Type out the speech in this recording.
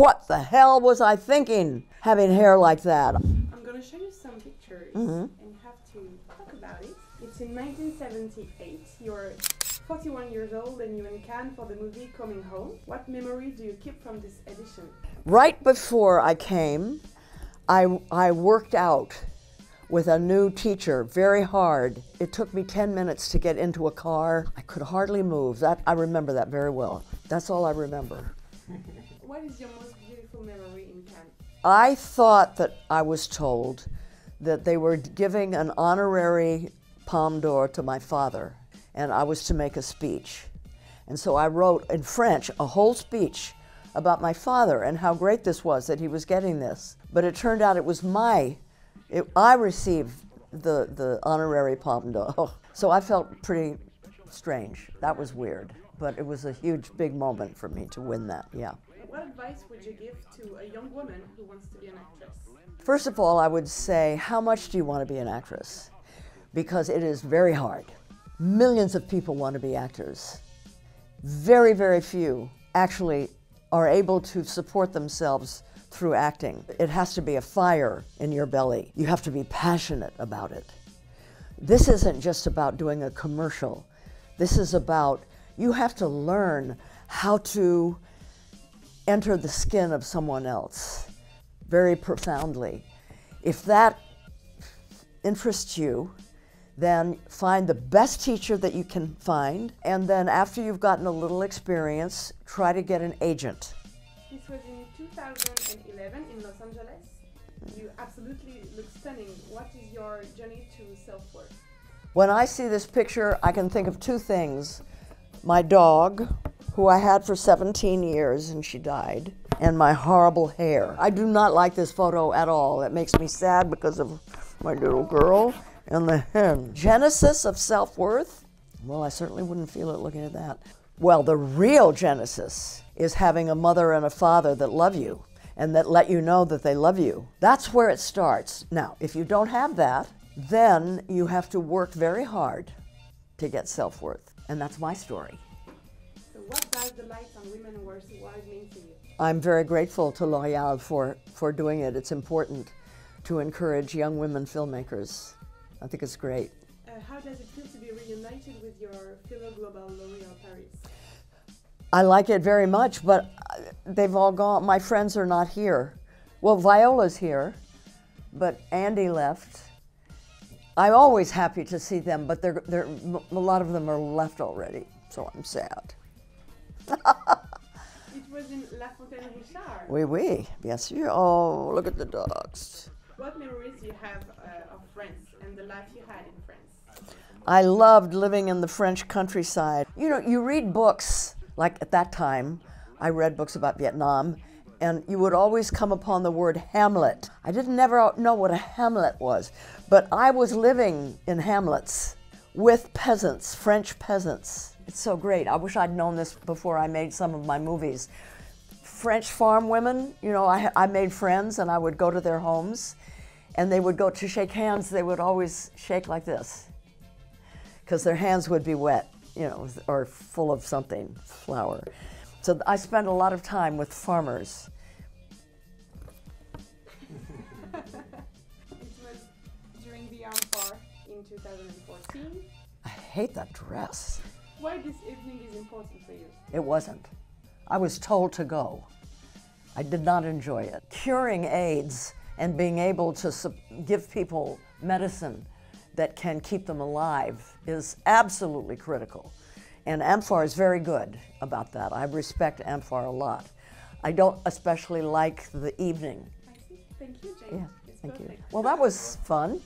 what the hell was I thinking, having hair like that? I'm going to show you some pictures and you have to talk about it. It's in 1978. You're 41 years old and you're in Cannes for the movie Coming Home. What memory do you keep from this edition? Right before I came, I worked out with a new teacher very hard. It took me 10 minutes to get into a car. I could hardly move. I remember that very well. That's all I remember. What is your most beautiful memory in Cannes? I thought that I was told that they were giving an honorary Palme d'Or to my father, and I was to make a speech. And so I wrote in French a whole speech about my father and how great this was that he was getting this. But it turned out it was I received the honorary Palme d'Or. So I felt pretty strange. That was weird. But it was a huge, big moment for me to win that, yeah. What advice would you give to a young woman who wants to be an actress? First of all, I would say, how much do you want to be an actress? Because it is very hard. Millions of people want to be actors. Very, very few actually are able to support themselves through acting. It has to be a fire in your belly. You have to be passionate about it. This isn't just about doing a commercial. This is about, you have to learn how to enter the skin of someone else very profoundly. If that interests you, then find the best teacher that you can find, and then after you've gotten a little experience, try to get an agent. This was in 2011 in Los Angeles. You absolutely look stunning. What is your journey to self-worth? When I see this picture, I can think of two things. My dog, who I had for 17 years and she died, and my horrible hair. I do not like this photo at all. It makes me sad because of my little girl and the hen. Genesis of self-worth? Well, I certainly wouldn't feel it looking at that. Well, the real genesis is having a mother and a father that love you and that let you know that they love you. That's where it starts. Now, if you don't have that, then you have to work very hard to get self-worth. And that's my story. So what does the Lights on Women Worldwide mean to you? I'm very grateful to L'Oréal for doing it. It's important to encourage young women filmmakers. I think it's great. How does it feel to be reunited with your fellow global L'Oréal Paris? I like it very much, but they've all gone. My friends are not here. Well, Viola's here, but Andy left. I'm always happy to see them, but a lot of them are left already, so I'm sad. It was in La Fontaine-Richard. Oui, oui. Bien sûr. Oh, look at the dogs. What memories do you have of France and the life you had in France? I loved living in the French countryside. You know, you read books, like at that time, I read books about Vietnam, and you would always come upon the word Hamlet. I didn't never know what a Hamlet was, but I was living in hamlets with peasants, French peasants. It's so great. I wish I'd known this before I made some of my movies. French farm women, you know, I made friends and I would go to their homes and they would go to shake hands. They would always shake like this because their hands would be wet, you know, or full of something, flour. So I spent a lot of time with farmers. It was during the Empire in 2014. I hate that dress. Why this evening is important for you? It wasn't. I was told to go. I did not enjoy it. Curing AIDS and being able to give people medicine that can keep them alive is absolutely critical. And AMFAR is very good about that. I respect AMFAR a lot. I don't especially like the evening. I see. Thank you, Jane. Yeah, It's thank perfect. you. Well, that was fun.